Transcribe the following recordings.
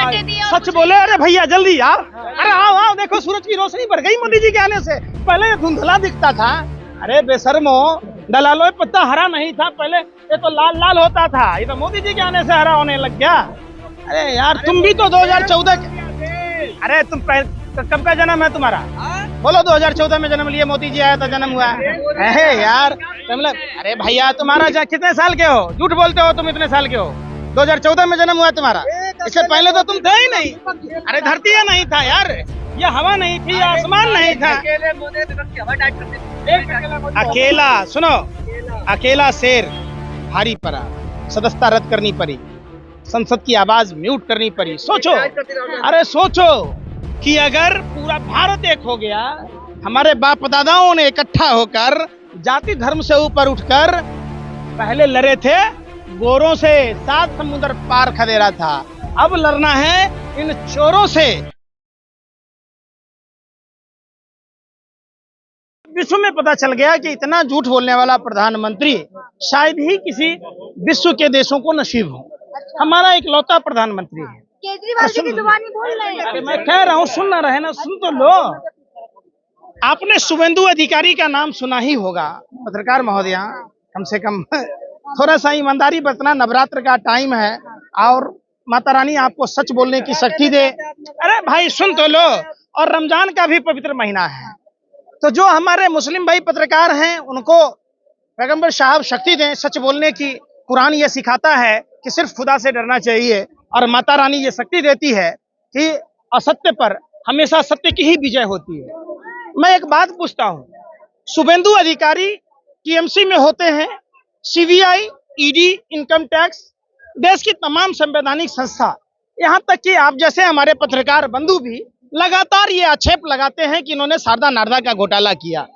दे दी है। सच बोले। अरे भैया जल्दी यार, अरे आओ आओ, देखो सूरज की रोशनी बढ़ गई मोदी जी के आने से। पहले ये धुंधला दिखता था। अरे बेशर्मो, दलालों पत्ता हरा नहीं था पहले, ये तो लाल लाल होता था, ये तो मोदी जी के आने से हरा होने लग गया। अरे यार तुम भी तो 2014 अरे तुम कब का जन्म है तुम्हारा? बोलो 2014 में जन्म लिए, मोदी जी आया तो जन्म हुआ। अरे यार मतलब, अरे भैया तुम्हारा कितने साल के हो? झूठ बोलते हो तुम, इतने साल के हो? 2014 में जन्म हुआ तुम्हारा, इससे पहले तो तुम थे ही नहीं। अरे धरती या नहीं था यार, ये हवा नहीं थी, आसमान नहीं था। अकेला सुनो, अकेला शेर भारी पड़ा, सदस्यता रद्द करनी पड़ी, संसद की आवाज म्यूट करनी पड़ी। सोचो, अरे सोचो कि अगर पूरा भारत एक हो गया, हमारे बाप दादाओं ने इकट्ठा होकर जाति धर्म से ऊपर उठकर पहले लड़े थे गोरों से, 7 समुद्र पार खदेड़ा था, अब लड़ना है इन चोरों से। विश्व में पता चल गया कि इतना झूठ बोलने वाला प्रधानमंत्री शायद ही किसी विश्व के देशों को नसीब हो। हमारा इकलौता प्रधानमंत्री है। केजरीवाल जी की जुबानी बोल रहे हैं। अरे मैं कह रहा हूँ, सुन ना रहे ना, सुन तो लो। आपने शुभेंदु अधिकारी का नाम सुना ही होगा। पत्रकार महोदया, कम से कम थोड़ा सा ईमानदारी बरतना, नवरात्र का टाइम है और माता रानी आपको सच बोलने की शक्ति दे। अरे भाई सुन तो लो, और रमजान का भी पवित्र महीना है, तो जो हमारे मुस्लिम भाई पत्रकार हैं उनको पैगंबर साहब शक्ति दें सच बोलने की। कुरान ये सिखाता है कि सिर्फ खुदा से डरना चाहिए, और माता रानी ये शक्ति देती है कि असत्य पर हमेशा सत्य की ही विजय होती है। मैं एक बात पूछता हूँ, शुभेंदु अधिकारी टीएमसी में होते हैं, सीबीआई, ईडी, इनकम टैक्स, देश की तमाम संवैधानिक संस्था, यहाँ तक कि आप जैसे हमारे पत्रकार बंधु भी लगातार ये आक्षेप लगाते हैं कि इन्होंने शारदा नारदा का घोटाला किया।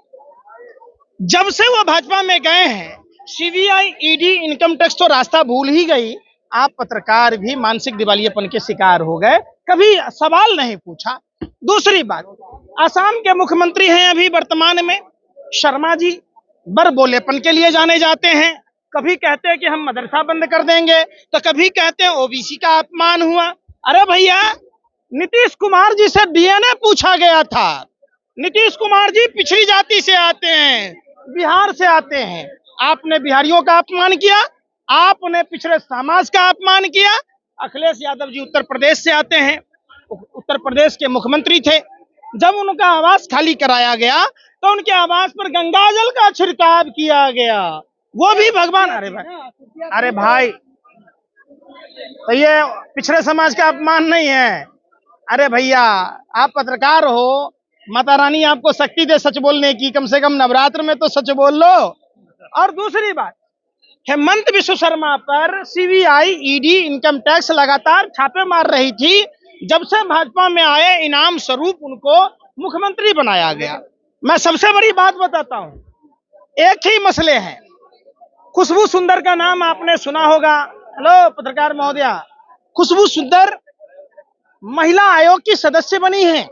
जब से वो भाजपा में गए हैं, सीबीआई, ईडी, इनकम टैक्स तो रास्ता भूल ही गई। आप पत्रकार भी मानसिक दिवालियेपन के शिकार हो गए, कभी सवाल नहीं पूछा। दूसरी बात, असम के मुख्यमंत्री हैं अभी वर्तमान में शर्मा जी, बड़बोलेपन के लिए जाने जाते हैं। कभी कहते हैं कि हम मदरसा बंद कर देंगे, तो कभी कहते हैं ओबीसी का अपमान हुआ। अरे भैया, नीतीश कुमार जी से डीएनए पूछा गया था। नीतीश कुमार जी पिछड़ी जाति से आते हैं, बिहार से आते हैं। आपने बिहारियों का अपमान किया, आपने पिछड़े समाज का अपमान किया। अखिलेश यादव जी उत्तर प्रदेश से आते हैं, उत्तर प्रदेश के मुख्यमंत्री थे। जब उनका आवास खाली कराया गया तो उनके आवास पर गंगाजल का छिड़काव किया गया, वो भी भगवान। अरे भाई, तो ये पिछड़े समाज का अपमान नहीं है। अरे भैया, आप पत्रकार हो, माता रानी आपको शक्ति दे सच बोलने की, कम से कम नवरात्र में तो सच बोल लो। और दूसरी बात, हेमंत बिश्व शर्मा पर सीबीआई, ईडी, इनकम टैक्स लगातार छापे मार रही थी। जब से भाजपा में आए, इनाम स्वरूप उनको मुख्यमंत्री बनाया गया। मैं सबसे बड़ी बात बताता हूं, एक ही मसले हैं। खुशबू सुंदर का नाम आपने सुना होगा। हेलो पत्रकार महोदया, खुशबू सुंदर महिला आयोग की सदस्य बनी है।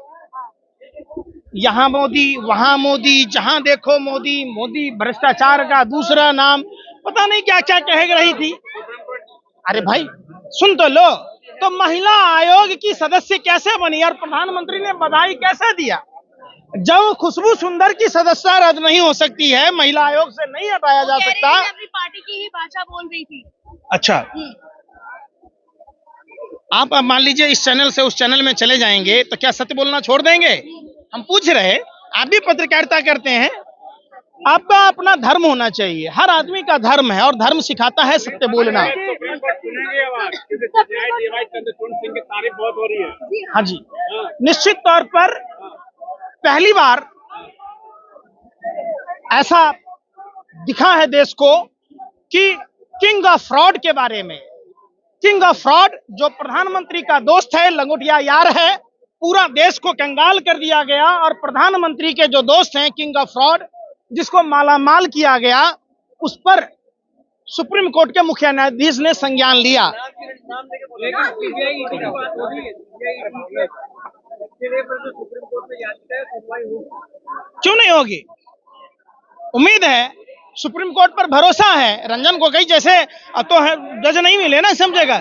यहाँ मोदी, वहां मोदी, जहां देखो मोदी। मोदी भ्रष्टाचार का दूसरा नाम, पता नहीं क्या क्या कह रही थी। अरे भाई सुन तो लो, तो महिला आयोग की सदस्य कैसे बनी और प्रधानमंत्री ने बधाई कैसे दिया? जब खुशबू सुंदर की सदस्यता रद्द नहीं हो सकती है, महिला आयोग से नहीं हटाया जा सकता। अपनी पार्टी की ही भाषा बोल रही थी। अच्छा, आप अब मान लीजिए इस चैनल से उस चैनल में चले जाएंगे तो क्या सत्य बोलना छोड़ देंगे? हम पूछ रहे, आप भी पत्रकारिता करते हैं, आपका अपना धर्म होना चाहिए। हर आदमी का धर्म है और धर्म सिखाता है सत्य बोलना। हाँ जी, निश्चित तौर पर पहली बार ऐसा दिखा है देश को कि किंग ऑफ फ्रॉड के बारे में, किंग ऑफ फ्रॉड जो प्रधानमंत्री का दोस्त है, लंगोटिया यार है, पूरा देश को कंगाल कर दिया गया। और प्रधानमंत्री के जो दोस्त हैं किंग ऑफ फ्रॉड, जिसको मालामाल किया गया, उस पर सुप्रीम कोर्ट के मुख्य न्यायाधीश ने संज्ञान लिया। क्यों नहीं होगी? उम्मीद है सुप्रीम कोर्ट पर भरोसा है, रंजन गोगोई जैसे तो जज नहीं मिले ना समझेगा।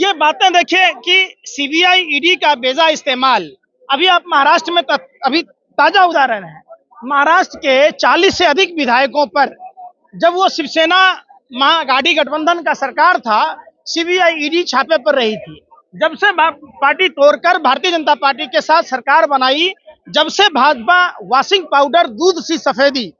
ये बातें देखिए कि सीबीआई ईडी का बेजा इस्तेमाल। अभी आप महाराष्ट्र में अभी ताजा उदाहरण है, महाराष्ट्र के 40 से अधिक विधायकों पर जब वो शिवसेना महागाड़ी गठबंधन का सरकार था, सीबीआई ईडी छापे पर रही थी। जब से पार्टी तोड़कर भारतीय जनता पार्टी के साथ सरकार बनाई, जब से भाजपा वॉशिंग पाउडर दूध सी सफेदी,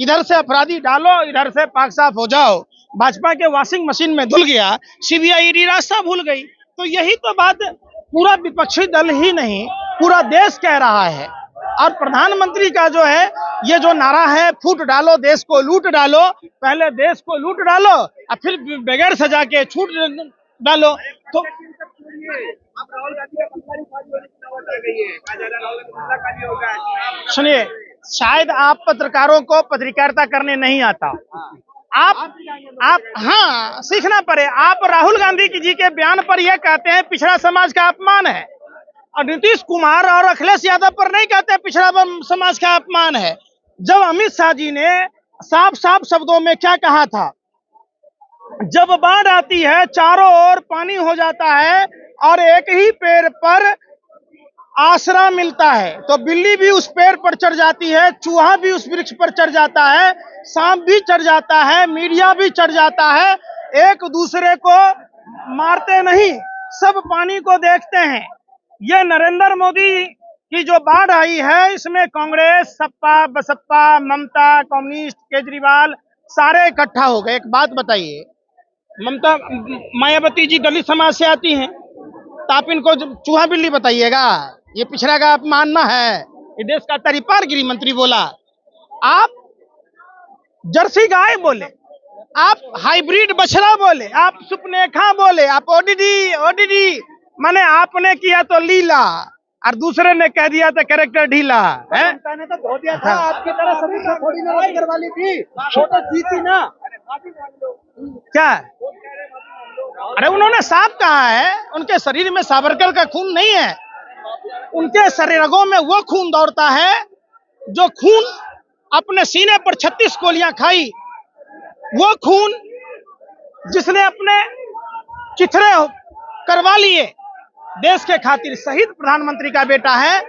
इधर से अपराधी डालो इधर से पाक साफ हो जाओ, भाजपा के वॉशिंग मशीन में धुल गया, सीबीआई ईडी रास्ता भूल गई। तो यही तो बात पूरा विपक्षी दल ही नहीं पूरा देश कह रहा है। और प्रधानमंत्री का जो है ये जो नारा है, फूट डालो देश को लूट डालो, पहले देश को लूट डालो और फिर बगैर सजा के छूट डालो। तो सुनिए, शायद आप पत्रकारों को पत्रकारिता करने नहीं आता, आप हाँ सीखना पड़े। आप राहुल गांधी जी के बयान पर यह कहते हैं पिछड़ा समाज का अपमान है, और नीतीश कुमार और अखिलेश यादव पर नहीं कहते पिछड़ा समाज का अपमान है। जब अमित शाह जी ने साफ साफ शब्दों में क्या कहा था, जब बाढ़ आती है चारों ओर पानी हो जाता है और एक ही पेड़ पर आसरा मिलता है, तो बिल्ली भी उस पेड़ पर चढ़ जाती है, चूहा भी उस वृक्ष पर चढ़ जाता है, सांप भी चढ़ जाता है, मीडिया भी चढ़ जाता है, एक दूसरे को मारते नहीं, सब पानी को देखते हैं। ये नरेंद्र मोदी की जो बाढ़ आई है, इसमें कांग्रेस, सपा, बसपा, ममता, कम्युनिस्ट, केजरीवाल सारे इकट्ठा हो गए। एक बात बताइए, ममता मायावती जी दलित समाज से आती हैं, तो आप इनको चूहा बिल्ली बताइएगा? ये पिछड़ा का अपमान ना है, ये देश का तरीपार गृह मंत्री बोला। आप जर्सी गाय बोले, आप हाइब्रिड बछड़ा बोले, आप सुपनेखा बोले, आप ओडीडी माने आपने किया तो लीला और दूसरे ने कह दिया तो कैरेक्टर ढीला है। मैंने तो धो दिया था, आपकी तरह सभी को थोड़ी ना करवा ली थी, फोटो जीती ना क्या? अरे उन्होंने साफ कहा है, उनके शरीर में सावरकर का खून नहीं है, उनके शरीरगों में वो खून दौड़ता है जो खून अपने सीने पर 36 गोलियां खाई, वो खून जिसने अपने चिथड़े करवा लिए देश के खातिर। शहीद प्रधानमंत्री का बेटा है।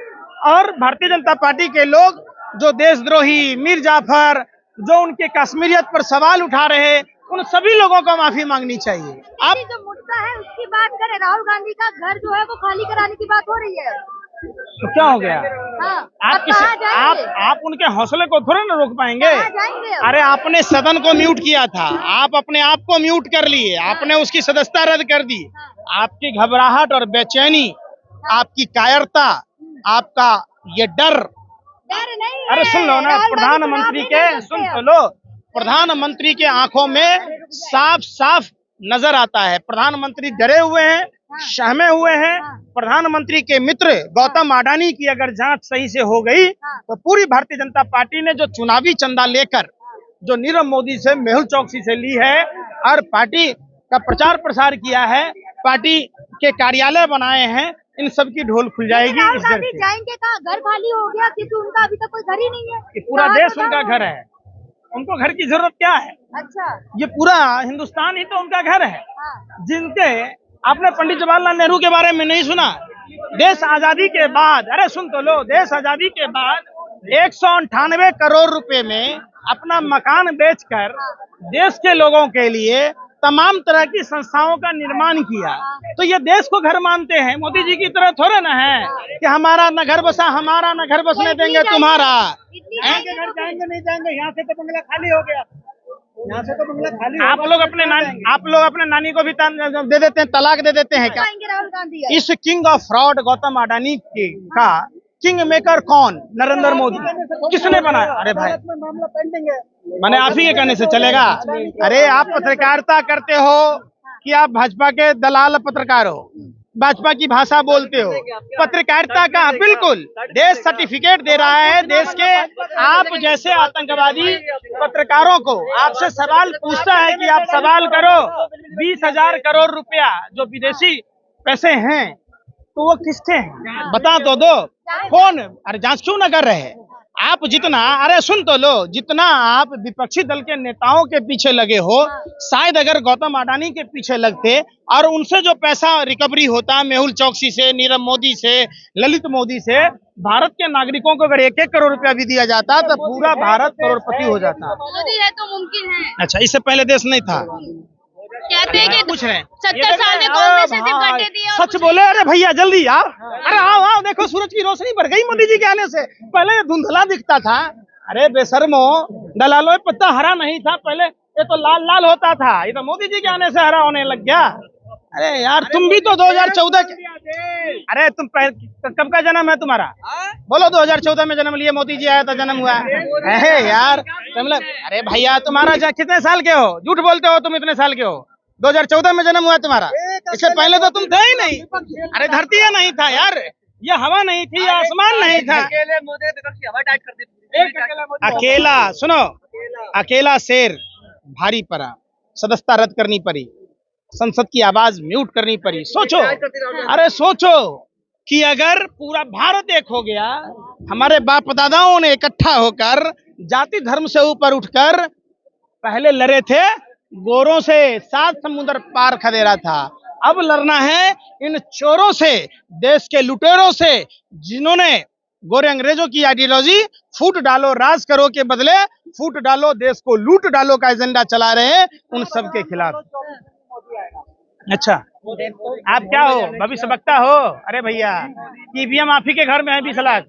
और भारतीय जनता पार्टी के लोग जो देशद्रोही मीर जाफर, जो उनके कश्मीरियत पर सवाल उठा रहे, उन सभी लोगों को माफी मांगनी चाहिए। आप जो मुद्दा है उसकी बात करें, राहुल गांधी का घर जो है वो खाली कराने की बात हो रही है, तो क्या हो गया? हाँ, आप उनके हौसले को थोड़ा ना रोक पाएंगे। अरे आपने सदन को म्यूट किया था, आप अपने आप को म्यूट कर लिए, आपने उसकी सदस्यता रद्द कर दी। आपकी घबराहट और बेचैनी, आपकी कायरता, आपका ये डर नहीं। अरे सुन लो ना, प्रधानमंत्री के सुन तो लो, प्रधानमंत्री के आंखों में साफ साफ नजर आता है, प्रधानमंत्री डरे हुए हैं, सहमे हुए हैं। प्रधानमंत्री के मित्र गौतम अडानी की अगर जांच सही से हो गई तो पूरी भारतीय जनता पार्टी ने जो चुनावी चंदा लेकर जो नीरव मोदी से, मेहुल चौकसी से ली है और पार्टी का प्रचार प्रसार किया है, पार्टी के कार्यालय बनाए हैं, इन सब की ढोल खुल जाएगी। राहुल गांधी जाएंगे कहाँ? घर खाली हो गया क्योंकि उनका अभी तक कोई घर ही नहीं है। ये पूरा देश उनका घर है, उनको घर की जरूरत क्या है? अच्छा, ये पूरा हिंदुस्तान ही तो उनका घर है। जिनके आपने पंडित जवाहरलाल नेहरू के बारे में नहीं सुना? देश आजादी के बाद, अरे सुन तो लो, देश आजादी के बाद 198 करोड़ रुपए में अपना मकान बेचकर देश के लोगों के लिए तमाम तरह की संस्थाओं का निर्माण किया। तो ये देश को घर मानते हैं। मोदी जी की तरह थोड़ा ना है कि हमारा न घर बसा हमारा, न घर बसने देंगे तुम्हारा। घर जाएंगे नहीं जाएंगे, यहाँ से तो बंगला खाली हो गया, यहाँ से तो बंगला खाली। आप लोग अपने नानी को भी दे देते हैं, तलाक दे देते हैं क्या? राहुल गांधी इस king of fraud Gautam Adani का किंग मेकर कौन? नरेंद्र मोदी। किसने बनाया? अरे भाई मामला पेंडिंग है, मैंने आप ही के कहने से चलेगा? अरे आप पत्रकारिता करते हो कि आप भाजपा के दलाल पत्रकार हो, भाजपा की भाषा बोलते हो? पत्रकारिता का बिल्कुल देश सर्टिफिकेट दे रहा है देश के। आप जैसे आतंकवादी पत्रकारों को आपसे सवाल पूछता है कि आप सवाल करो, 20,000 करोड़ रुपया जो विदेशी पैसे हैं तो वो किसके हैं? बता तो दो कौन? अरे जांच क्यों ना कर रहे हैं? आप जितना, अरे सुन तो लो, जितना आप विपक्षी दल के नेताओं के पीछे लगे हो, शायद अगर गौतम अडानी के पीछे लगते और उनसे जो पैसा रिकवरी होता मेहुल चौकसी से, नीरव मोदी से, ललित मोदी से, भारत के नागरिकों को अगर 1-1 करोड़ रुपया भी दिया जाता तो पूरा भारत करोड़पति हो जाता। मोदी है तो मुमकिन है। अच्छा, इससे पहले देश नहीं था? कहते हैं कि पूछ रहे हैं 70 साल में कांग्रेस ने सिर्फ गड्ढे दिए और सच बोले। अरे भैया जल्दी यार, अरे आओ आओ, देखो सूरज की रोशनी बढ़ गई मोदी जी के आने से। पहले ये धुंधला दिखता था। अरे बेशर्मो, दलालो पत्ता हरा नहीं था पहले, ये तो लाल लाल होता था, ये तो मोदी जी के आने से हरा होने लग गया। अरे यार तुम भी तो 2014 के, अरे तुम कब का जन्म है तुम्हारा? बोलो 2014 में जन्म लिए, मोदी जी आया था जन्म हुआ है यार तुम लोग। अरे भैया तुम्हारा कितने साल के हो? झूठ बोलते हो तुम, इतने साल के हो? 2014 में जन्म हुआ तुम्हारा, इससे पहले तो तुम थे ही नहीं। अरे धरती ही नहीं था यार, ये हवा नहीं थी, ये आसमान नहीं था। अकेला सुनो, अकेला शेर भारी पड़ा, सदस्यता रद्द करनी पड़ी, संसद की आवाज म्यूट करनी पड़ी। सोचो, अरे सोचो कि अगर पूरा भारत एक हो गया, हमारे बाप दादाओं ने इकट्ठा होकर जाति धर्म से ऊपर उठकर पहले लड़े थे गोरों से, 7 समुद्र पार खदेड़ा था। अब लड़ना है इन चोरों से, देश के लुटेरों से, जिन्होंने गोरे अंग्रेजों की आइडियोलॉजी फूट डालो राज करो के बदले फूट डालो देश को लूट डालो का एजेंडा चला रहे हैं, उन सब के खिलाफ। अच्छा, आप क्या हो? भविष्य वक्ता हो? अरे भैया ईवीएम आप ही के घर में है 20 लाख।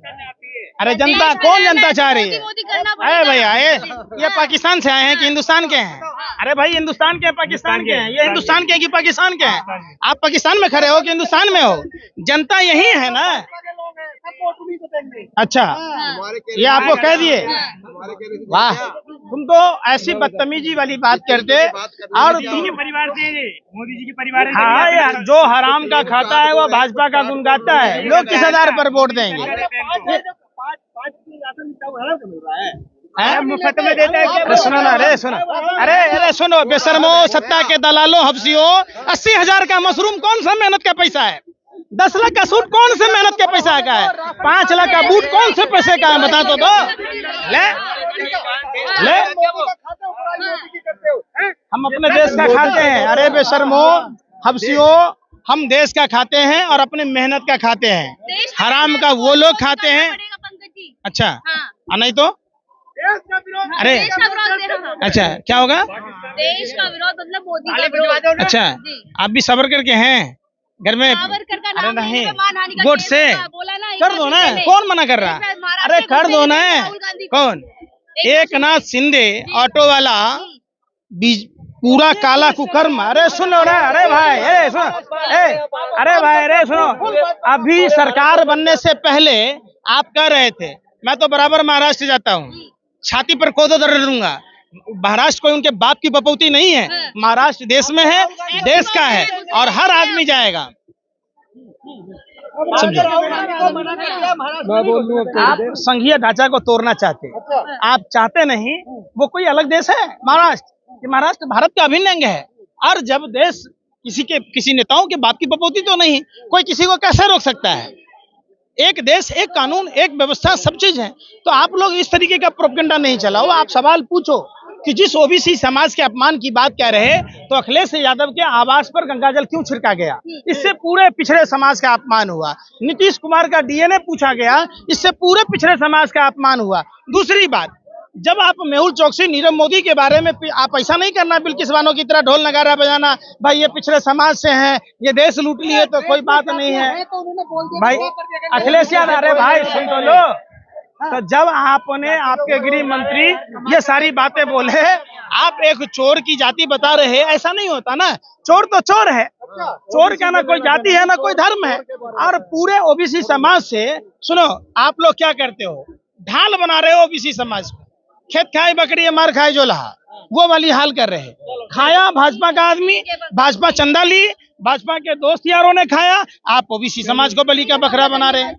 अरे जनता, कौन जनता चाह रही है? अरे भैया ये पाकिस्तान से आए हैं कि हिंदुस्तान के हैं? अरे भाई हिंदुस्तान के हैं, पाकिस्तान के हैं? ये हिंदुस्तान के हैं कि पाकिस्तान के हैं? आप पाकिस्तान में खड़े हो कि हिंदुस्तान में हो? जनता यही है ना। अच्छा, ये आपको कह दिए? वाह, तुम तो ऐसी बदतमीजी वाली बात करते। और परिवार से, मोदी जी के परिवार से, हाँ यार, जो हराम का खाता है वो भाजपा का गुण गाता है। लोग किस आधार पर वोट देंगे? मुफ्त में देता है। अरे सुनो ना, अरे सुनो, अरे सुनो बेशर्मो, सत्ता के दलालों, हफ्सियों, 80,000 का मशरूम कौन सा मेहनत का पैसा है? 10 लाख का सूट कौन से मेहनत के पैसा का है? 5 लाख का बूट कौन से पैसे का है? बता तो दो। ले हम अपने देश का खाते हैं। अरे बेशर्मो, हफ्सियों, हम देश का खाते हैं और अपने मेहनत का खाते हैं। हराम का वो लोग खाते हैं। अच्छा, नहीं तो अरे अच्छा, क्या होगा? देश का विरोध मतलब मोदी का विरोध। अच्छा, आप भी सब्र करके हैं घर में? अरे नहीं, वोट से कर दो ना, कौन मना कर रहा? अरे कर दो ना। कौन? एक नाथ शिंदे ऑटो वाला, पूरा काला कुकर्म। अरे सुनो ना, अरे भाई, अरे सुनो, अरे भाई, अरे सुनो, अभी सरकार बनने से पहले आप कह रहे थे मैं तो बराबर महाराष्ट्र जाता हूँ, छाती पर कोदो दर्द दूंगा। महाराष्ट्र कोई उनके बाप की बपौती नहीं है, महाराष्ट्र देश में है, देश का है और हर आदमी जाएगा। समझो, आप संघीय ढांचा को तोड़ना चाहते, आप चाहते नहीं वो कोई अलग देश है महाराष्ट्र। महाराष्ट्र भारत का अभिन्न अंग है। और जब देश किसी नेताओं के बाप की बपौती तो नहीं, कोई किसी को कैसे रोक सकता है? एक देश, एक कानून, एक व्यवस्था, सब चीज है। तो आप लोग इस तरीके का प्रोपेगेंडा नहीं चलाओ। आप सवाल पूछो कि जिस ओबीसी समाज के अपमान की बात कह रहे तो अखिलेश यादव के आवास पर गंगाजल क्यों छिड़का गया? इससे पूरे पिछड़े समाज का अपमान हुआ। नीतीश कुमार का डीएनए पूछा गया, इससे पूरे पिछड़े समाज का अपमान हुआ। दूसरी बात, जब आप मेहुल चौकसी, नीरव मोदी के बारे में आप ऐसा नहीं करना बिल्किस बानो की तरह ढोल नगारा बजाना, भाई ये पिछड़े समाज से हैं, ये देश लूट लिए तो कोई बात नहीं है भाई। अखिलेश यादव, अरे भाई सुन तो लो। तो जब आपने, आपके गृह मंत्री ये सारी बातें बोले, आप एक चोर की जाति बता रहे, ऐसा नहीं होता ना। चोर तो चोर है, चोर का ना कोई जाति है ना कोई धर्म है। और पूरे ओबीसी समाज से, सुनो, आप लोग क्या करते हो? ढाल बना रहे हो ओबीसी समाज को। खेत खाए बकरी मार खाए जो लहा, वो वाली हाल कर रहे हैं। खाया भाजपा का आदमी, भाजपा चंदा ली, भाजपा के दोस्त यारों ने खाया, आप ओबीसी समाज को बलि का बकरा बना रहे हैं।